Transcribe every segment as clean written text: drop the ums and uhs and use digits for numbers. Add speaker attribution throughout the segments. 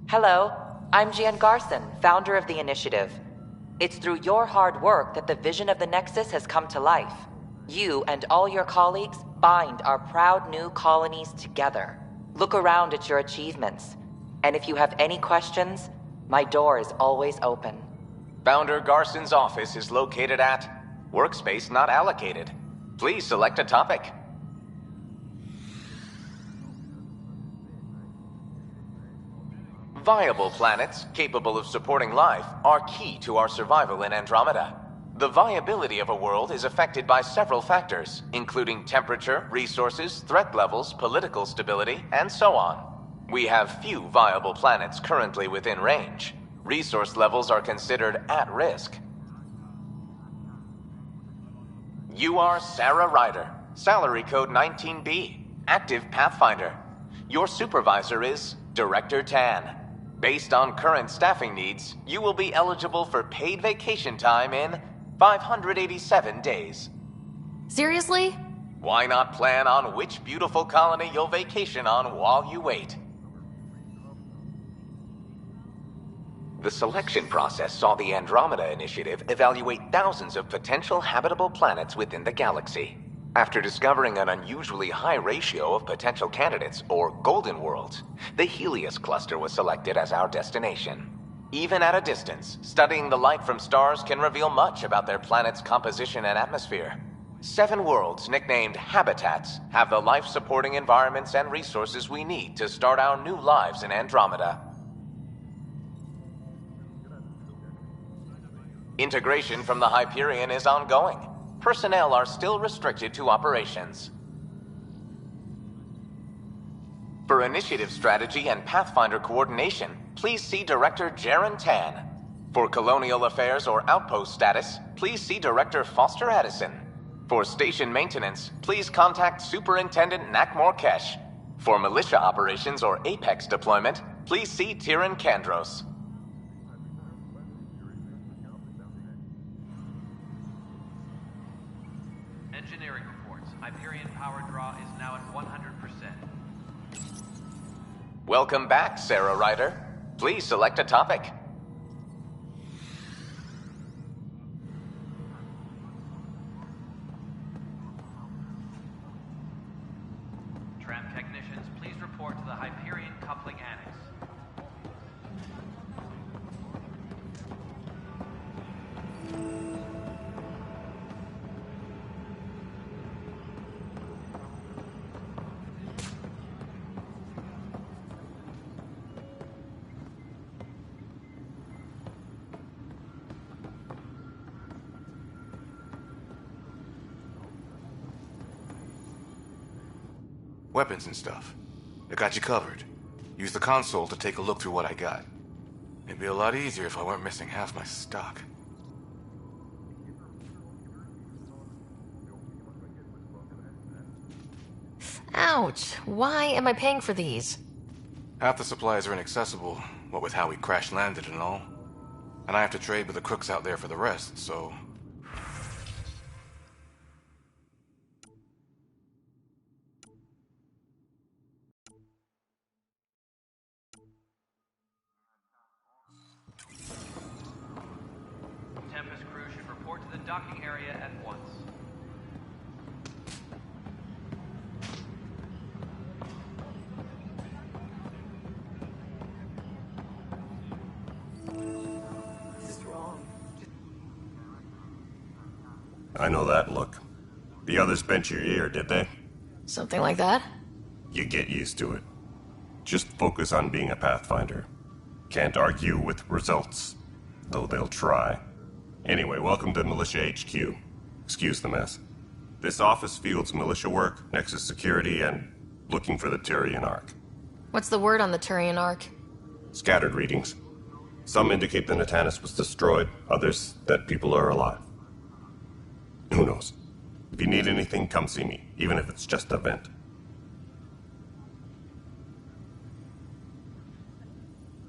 Speaker 1: Hello, I'm Jan Garson, founder of the initiative. It's through your hard work that the vision of the Nexus has come to life. You and all your colleagues bind our proud new colonies together. Look around at your achievements, and if you have any questions, my door is always open.
Speaker 2: Founder Garson's office is located at Workspace Not Allocated. Please select a topic. Viable planets capable of supporting life are key to our survival in Andromeda. The viability of a world is affected by several factors, including temperature, resources, threat levels, political stability, and so on. We have few viable planets currently within range. Resource levels are considered at risk. You are Sarah Ryder, salary code 19B, active Pathfinder. Your supervisor is Director Tan. Based on current staffing needs, you will be eligible for paid vacation time in 587 days.
Speaker 3: Seriously?
Speaker 2: Why not plan on which beautiful colony you'll vacation on while you wait? The selection process saw the Andromeda Initiative evaluate thousands of potential habitable planets within the galaxy. After discovering an unusually high ratio of potential candidates, or golden worlds, the Helios cluster was selected as our destination. Even at a distance, studying the light from stars can reveal much about their planet's composition and atmosphere. 7 worlds, nicknamed habitats, have the life-supporting environments and resources we need to start our new lives in Andromeda. Integration from the Hyperion is ongoing. Personnel are still restricted to operations. For initiative strategy and Pathfinder coordination, please see Director Jaren Tan. For colonial affairs or outpost status, please see Director Foster Addison. For station maintenance, please contact Superintendent Nakmor Kesh. For militia operations or Apex deployment, please see Tyran Kandros.
Speaker 4: Engineering reports. Hyperion power draw is now at 100%.
Speaker 2: Welcome back, Sarah Ryder. Please select a topic.
Speaker 4: Tram technicians, please report to the Hyperion coupling annex.
Speaker 5: Weapons and stuff. I got you covered. Use the console to take a look through what I got. It'd be a lot easier if I weren't missing half my stock.
Speaker 3: Ouch. Why am I paying for these?
Speaker 5: Half the supplies are inaccessible, what with how we crash-landed and all. And I have to trade with the crooks out there for the rest, so...
Speaker 6: I know that look. The others bent your ear, did they?
Speaker 3: Something like that?
Speaker 6: You get used to it. Just focus on being a Pathfinder. Can't argue with results, though they'll try. Anyway, welcome to Militia HQ. Excuse the mess. This office fields militia work, Nexus security, and looking for the Turian Ark.
Speaker 3: What's the word on the Turian Ark?
Speaker 6: Scattered readings. Some indicate the Natanus was destroyed, others that people are alive. Who knows? If you need anything, come see me, even if it's just a vent.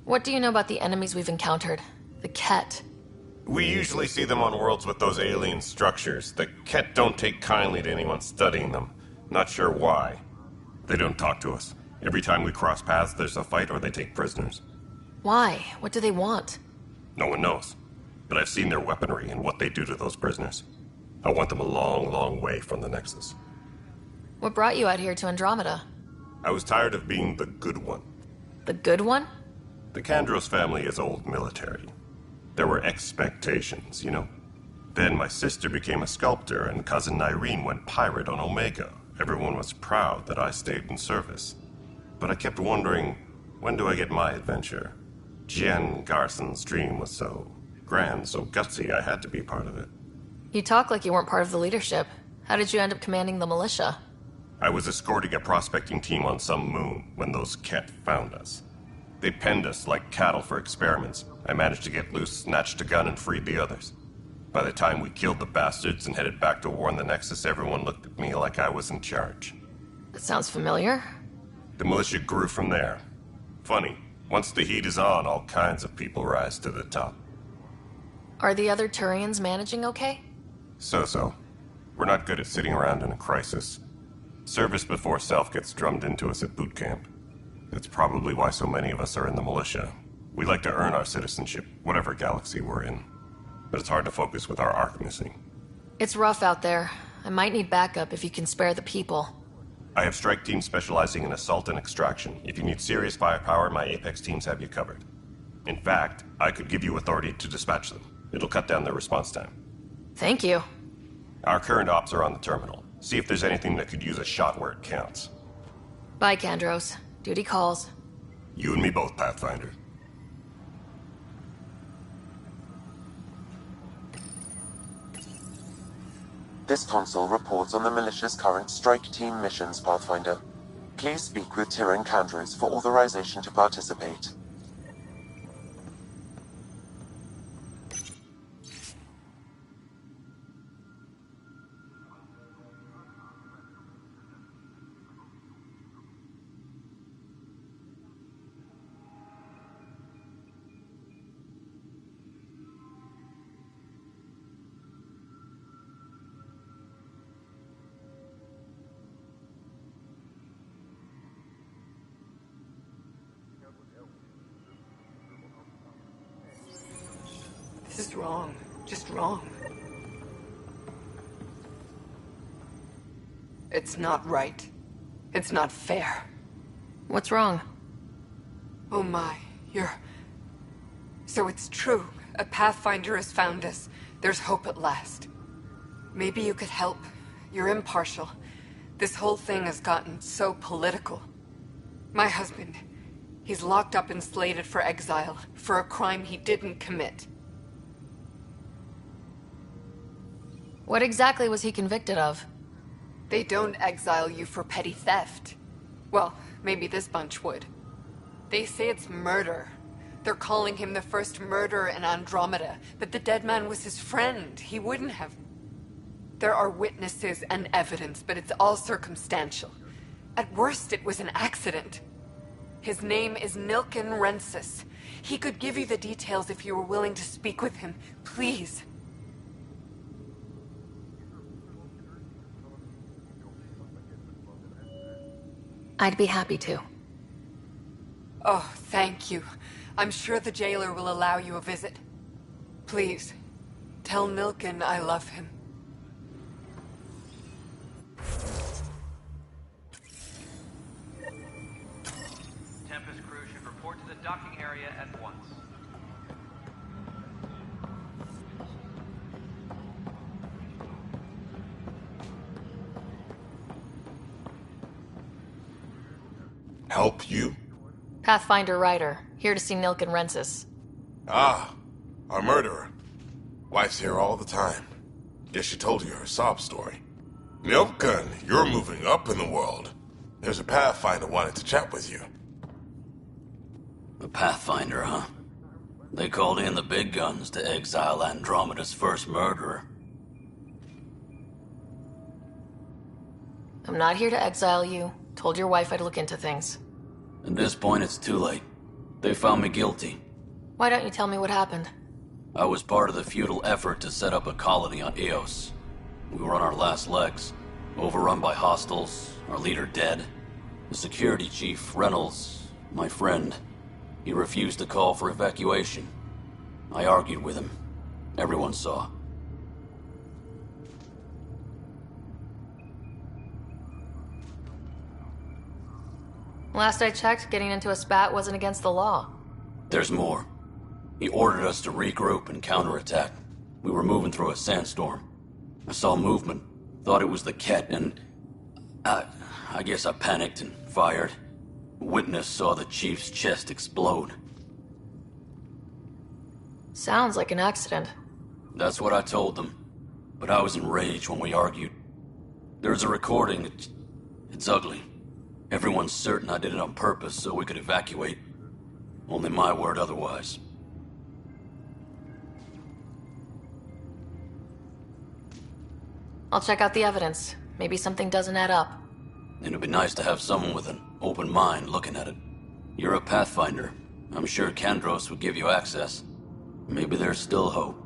Speaker 3: What do you know about the enemies we've encountered? The Ket.
Speaker 6: We usually see them on worlds with those alien structures. The Ket don't take kindly to anyone studying them. Not sure why. They don't talk to us. Every time we cross paths, there's a fight or they take prisoners.
Speaker 3: Why? What do they want?
Speaker 6: No one knows. But I've seen their weaponry and what they do to those prisoners. I want them a long, long way from the Nexus.
Speaker 3: What brought you out here to Andromeda?
Speaker 6: I was tired of being the good one.
Speaker 3: The good one?
Speaker 6: The Kandros family is old military. There were expectations, you know? Then my sister became a sculptor and cousin Irene went pirate on Omega. Everyone was proud that I stayed in service. But I kept wondering, when do I get my adventure? Jen Garson's dream was so grand, so gutsy, I had to be part of it.
Speaker 3: You talk like you weren't part of the leadership. How did you end up commanding the militia?
Speaker 6: I was escorting a prospecting team on some moon when those Ket found us. They penned us like cattle for experiments. I managed to get loose, snatched a gun, and freed the others. By the time we killed the bastards and headed back to warn the Nexus, everyone looked at me like I was in charge.
Speaker 3: That sounds familiar.
Speaker 6: The militia grew from there. Funny, once the heat is on, all kinds of people rise to the top.
Speaker 3: Are the other Turians managing okay?
Speaker 6: So-so. We're not good at sitting around in a crisis. Service before self gets drummed into us at boot camp. That's probably why so many of us are in the militia. We like to earn our citizenship, whatever galaxy we're in. But it's hard to focus with our arc missing.
Speaker 3: It's rough out there. I might need backup if you can spare the people.
Speaker 6: I have strike teams specializing in assault and extraction. If you need serious firepower, my Apex teams have you covered. In fact, I could give you authority to dispatch them. It'll cut down their response time.
Speaker 3: Thank you.
Speaker 6: Our current ops are on the terminal. See if there's anything that could use a shot where it counts.
Speaker 3: Bye, Kandros. Duty calls.
Speaker 6: You and me both, Pathfinder.
Speaker 7: This console reports on the militia's current strike team missions, Pathfinder. Please speak with Tyrion Kandros for authorization to participate.
Speaker 8: This is wrong. Just wrong. It's not right. It's not fair.
Speaker 3: What's wrong?
Speaker 8: Oh my, So it's true. A Pathfinder has found us. There's hope at last. Maybe you could help. You're impartial. This whole thing has gotten so political. My husband, he's locked up and slated for exile for a crime he didn't commit.
Speaker 3: What exactly was he convicted of?
Speaker 8: They don't exile you for petty theft. Well, maybe this bunch would. They say it's murder. They're calling him the first murderer in Andromeda, but the dead man was his friend. He wouldn't have. There are witnesses and evidence, but it's all circumstantial. At worst, it was an accident. His name is Nilken Rensis. He could give you the details if you were willing to speak with him. Please.
Speaker 3: I'd be happy to.
Speaker 8: Oh, thank you. I'm sure the jailer will allow you a visit. Please, tell Nilken I love him.
Speaker 4: Tempest crew should report to the docking area at once.
Speaker 9: Help you?
Speaker 3: Pathfinder Ryder, here to see Nilk and Rensis.
Speaker 9: Ah, our murderer. Wife's here all the time. Guess she told you her sob story. Milken, you're moving up in the world. There's a Pathfinder wanted to chat with you.
Speaker 10: A Pathfinder, huh? They called in the big guns to exile Andromeda's first murderer.
Speaker 3: I'm not here to exile you. Told your wife I'd look into things.
Speaker 10: At this point, it's too late. They found me guilty.
Speaker 3: Why don't you tell me what happened?
Speaker 10: I was part of the futile effort to set up a colony on Eos. We were on our last legs, overrun by hostiles, our leader dead. The security chief, Reynolds, my friend, he refused to call for evacuation. I argued with him. Everyone saw.
Speaker 3: Last I checked, getting into a spat wasn't against the law.
Speaker 10: There's more. He ordered us to regroup and counterattack. We were moving through a sandstorm. I saw movement, thought it was the Ket, and I guess I panicked and fired. Witness saw the chief's chest explode.
Speaker 3: Sounds like an accident.
Speaker 10: That's what I told them. But I was enraged when we argued. There's a recording. It's ugly. Everyone's certain I did it on purpose so we could evacuate. Only my word otherwise.
Speaker 3: I'll check out the evidence. Maybe something doesn't add up.
Speaker 10: It'd be nice to have someone with an open mind looking at it. You're a Pathfinder. I'm sure Kandros would give you access. Maybe there's still hope.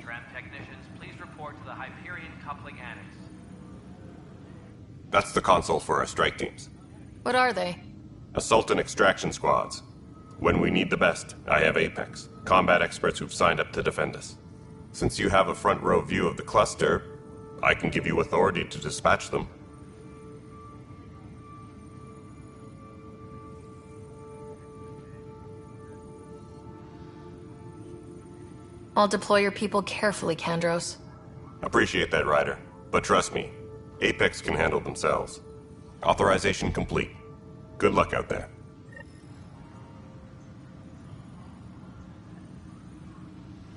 Speaker 4: Tram technicians, please report to the Hyperion Coupling Annex.
Speaker 6: That's the console for our strike teams.
Speaker 3: What are they?
Speaker 6: Assault and extraction squads. When we need the best, I have Apex, combat experts who've signed up to defend us. Since you have a front row view of the cluster, I can give you authority to dispatch them.
Speaker 3: I'll deploy your people carefully, Kandros.
Speaker 6: Appreciate that, Ryder. But trust me, Apex can handle themselves. Authorization complete. Good luck out there.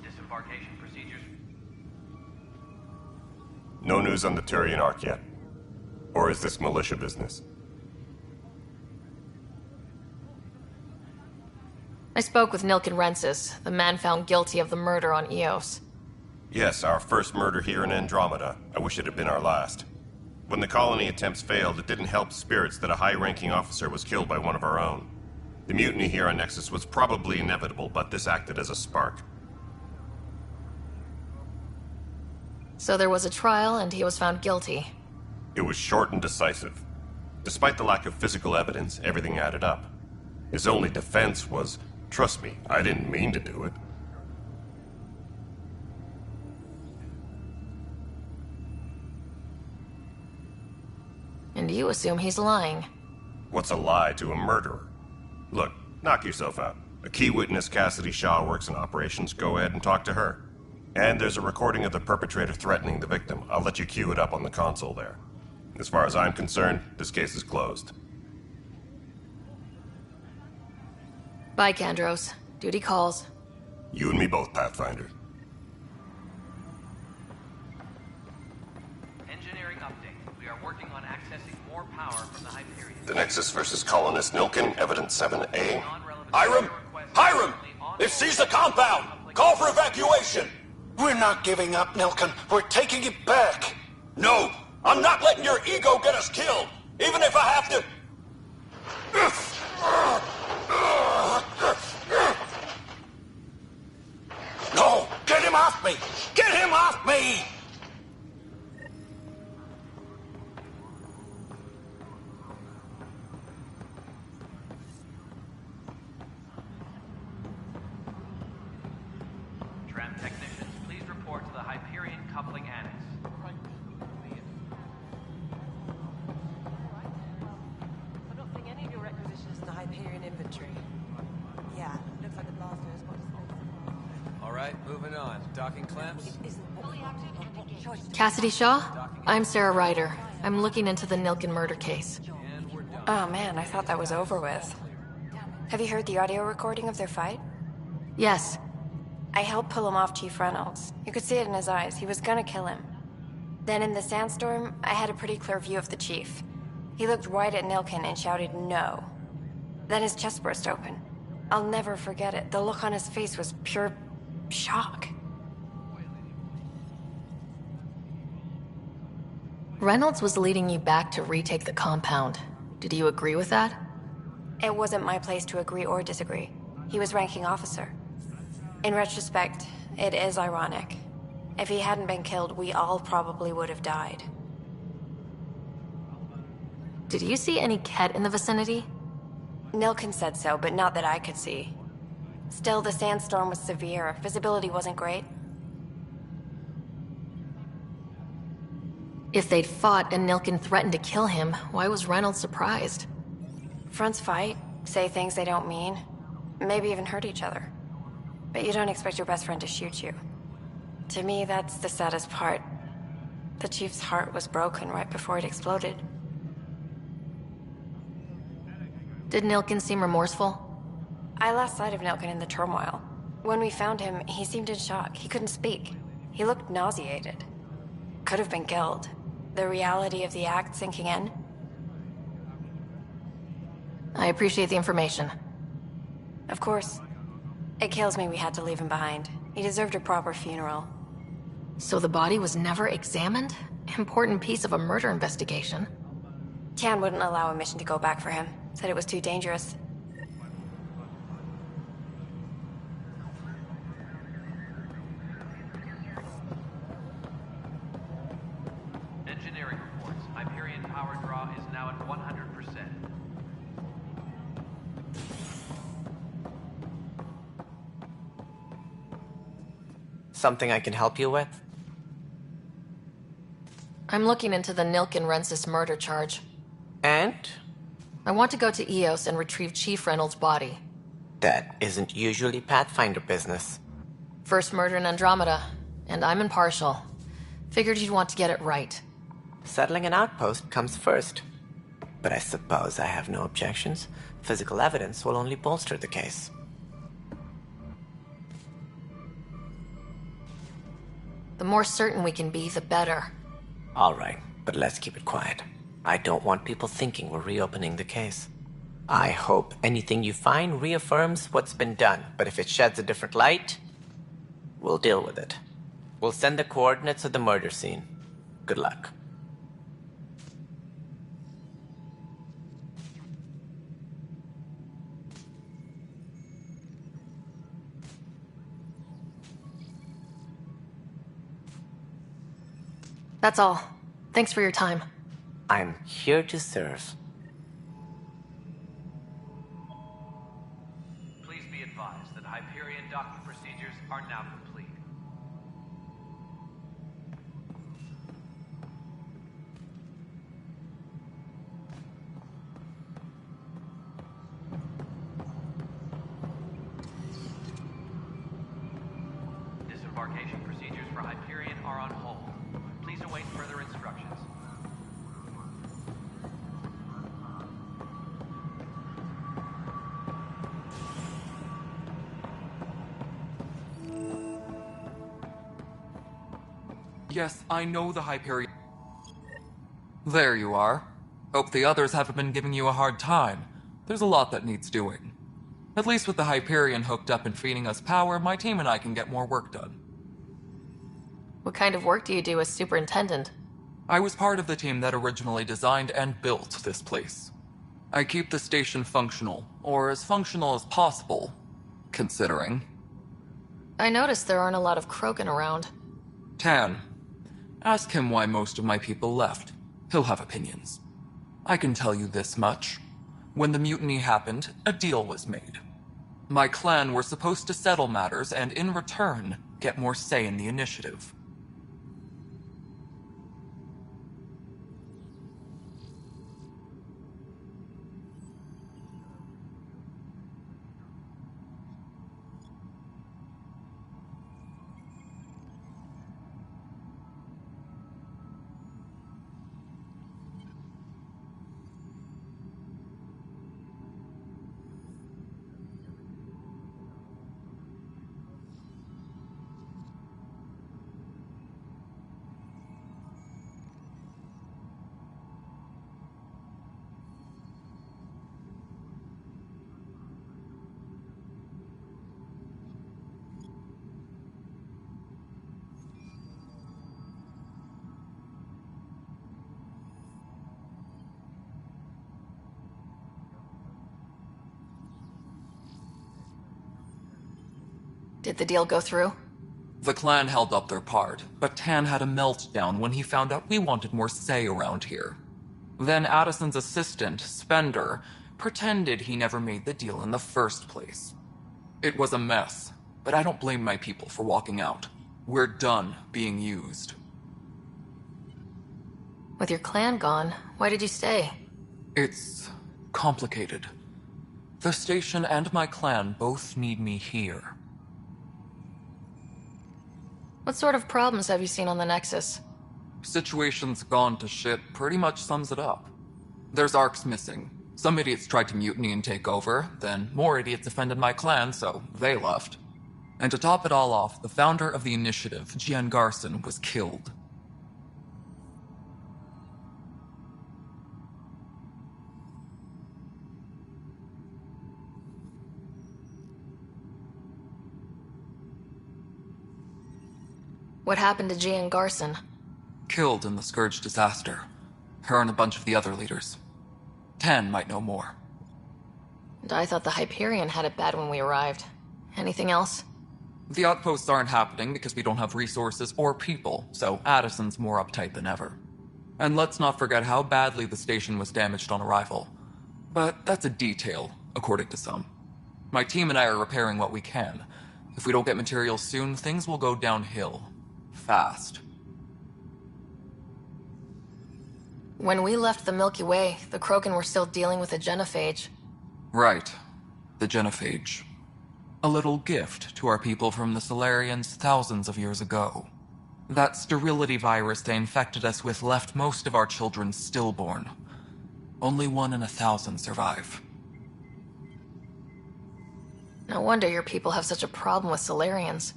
Speaker 4: Disembarkation procedures.
Speaker 6: No news on the Turian Ark yet. Or is this militia business?
Speaker 3: I spoke with Nilk and Rensis, the man found guilty of the murder on Eos.
Speaker 6: Yes, our first murder here in Andromeda. I wish it had been our last. When the colony attempts failed, it didn't help spirits that a high-ranking officer was killed by one of our own. The mutiny here on Nexus was probably inevitable, but this acted as a spark.
Speaker 3: So there was a trial, and he was found guilty.
Speaker 6: It was short and decisive. Despite the lack of physical evidence, everything added up. His only defense was, trust me, I didn't mean to do it.
Speaker 3: And you assume he's lying.
Speaker 6: What's a lie to a murderer? Look, knock yourself out. A key witness, Cassidy Shaw, works in operations. Go ahead and talk to her. And there's a recording of the perpetrator threatening the victim. I'll let you cue it up on the console there. As far as I'm concerned, this case is closed.
Speaker 3: Bye, Kandros. Duty calls.
Speaker 6: You and me both, Pathfinder.
Speaker 4: Engineering update. We are working on accessing more power from the Hyperion.
Speaker 6: The Nexus versus Colonist Nilken, Evidence 7A.
Speaker 11: Hiram! Hiram! They've seized the compound! Call for evacuation!
Speaker 12: We're not giving up, Nilken. We're taking it back.
Speaker 11: No! I'm not letting your ego get us killed! Even if I have to...
Speaker 12: No! Get him off me! Get him off me!
Speaker 4: Tram technicians, please report to the Hyperion Coupling Annex.
Speaker 13: I'm not seeing any of your requisitions tonight. right, moving on. Docking clamps?
Speaker 3: Cassidy Shaw? I'm Sarah Ryder. I'm looking into the Nilkin murder case.
Speaker 14: Oh man, I thought that was over with. Have you heard the audio recording of their fight?
Speaker 3: Yes.
Speaker 14: I helped pull him off Chief Reynolds. You could see it in his eyes. He was gonna kill him. Then in the sandstorm, I had a pretty clear view of the Chief. He looked right at Nilkin and shouted no. Then his chest burst open. I'll never forget it. The look on his face was pure shock.
Speaker 3: Reynolds was leading you back to retake the compound. Did you agree with that?
Speaker 14: It wasn't my place to agree or disagree. He was ranking officer. In retrospect, it is ironic. If he hadn't been killed, we all probably would have died.
Speaker 3: Did you see any Ket in the vicinity?
Speaker 14: Nilkin said so, but not that I could see. Still, the sandstorm was severe. Visibility wasn't great.
Speaker 3: If they'd fought and Nilkin threatened to kill him, why was Reynolds surprised?
Speaker 14: Fronts fight, say things they don't mean, maybe even hurt each other. But you don't expect your best friend to shoot you. To me, that's the saddest part. The Chief's heart was broken right before it exploded.
Speaker 3: Did Nilkin seem remorseful?
Speaker 14: I lost sight of Nilkin in the turmoil. When we found him, he seemed in shock. He couldn't speak. He looked nauseated. Could have been killed. The reality of the act sinking in.
Speaker 3: I appreciate the information.
Speaker 14: Of course. It kills me we had to leave him behind. He deserved a proper funeral.
Speaker 3: So the body was never examined? Important piece of a murder investigation.
Speaker 14: Tian wouldn't allow a mission to go back for him. Said it was too dangerous.
Speaker 4: Engineering reports. Hyperion power draw is now at 100%.
Speaker 15: Something I can help you with?
Speaker 3: I'm looking into the Nilkin-Rensis murder charge.
Speaker 15: And?
Speaker 3: I want to go to EOS and retrieve Chief Reynolds' body.
Speaker 15: That isn't usually Pathfinder business.
Speaker 3: First murder in Andromeda, and I'm impartial. Figured you'd want to get it right.
Speaker 15: Settling an outpost comes first. But I suppose I have no objections. Physical evidence will only bolster the case.
Speaker 3: The more certain we can be, the better.
Speaker 15: All right, but let's keep it quiet. I don't want people thinking we're reopening the case. I hope anything you find reaffirms what's been done, but if it sheds a different light, we'll deal with it. We'll send the coordinates of the murder scene. Good luck.
Speaker 3: That's all. Thanks for your time.
Speaker 15: I'm here to serve.
Speaker 4: Please be advised that Hyperion docking procedures are now complete. Disembarkation procedures for Hyperion are on hold. Please await further instructions.
Speaker 16: Yes, I know the Hyperion. There you are. Hope the others haven't been giving you a hard time. There's a lot that needs doing. At least with the Hyperion hooked up and feeding us power, my team and I can get more work done.
Speaker 3: What kind of work do you do as superintendent?
Speaker 16: I was part of the team that originally designed and built this place. I keep the station functional, or as functional as possible, considering.
Speaker 3: I noticed there aren't a lot of Krogan around.
Speaker 16: Tan. Ask him why most of my people left. He'll have opinions. I can tell you this much. When the mutiny happened, a deal was made. My clan were supposed to settle matters and, in return, get more say in the initiative.
Speaker 3: Did the deal go through?
Speaker 16: The clan held up their part, but Tan had a meltdown when he found out we wanted more say around here. Then Addison's assistant, Spender, pretended he never made the deal in the first place. It was a mess, but I don't blame my people for walking out. We're done being used.
Speaker 3: With your clan gone, why did you stay?
Speaker 16: It's complicated. The station and my clan both need me here.
Speaker 3: What sort of problems have you seen on the Nexus?
Speaker 16: Situation's gone to shit pretty much sums it up. There's arcs missing. Some idiots tried to mutiny and take over, then more idiots offended my clan, so they left. And to top it all off, the founder of the initiative, Gian Garson, was killed.
Speaker 3: What happened to Gian Garson?
Speaker 16: Killed in the Scourge disaster. Her and a bunch of the other leaders. Tan might know more.
Speaker 3: And I thought the Hyperion had it bad when we arrived. Anything else?
Speaker 16: The outposts aren't happening because we don't have resources or people, so Addison's more uptight than ever. And let's not forget how badly the station was damaged on arrival. But that's a detail, according to some. My team and I are repairing what we can. If we don't get materials soon, things will go downhill. Fast.
Speaker 3: When we left the Milky Way, the Krogan were still dealing with a genophage.
Speaker 16: Right. The genophage. A little gift to our people from the Solarians thousands of years ago. That sterility virus they infected us with left most of our children stillborn. Only 1 in 1,000 survive.
Speaker 3: No wonder your people have such a problem with Solarians.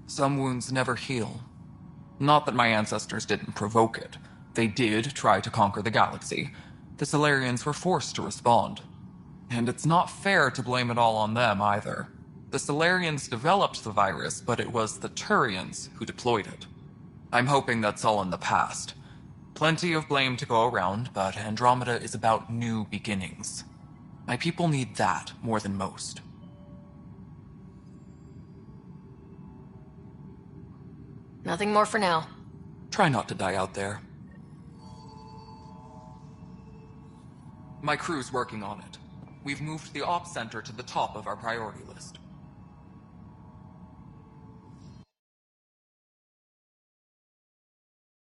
Speaker 16: Some wounds never heal. Not that my ancestors didn't provoke it. They did try to conquer the galaxy. The Solarians were forced to respond. And it's not fair to blame it all on them, either. The Solarians developed the virus, but it was the Turians who deployed it. I'm hoping that's all in the past. Plenty of blame to go around, but Andromeda is about new beginnings. My people need that more than most.
Speaker 3: Nothing more for now.
Speaker 16: Try not to die out there. My crew's working on it. We've moved the ops center to the top of our priority list.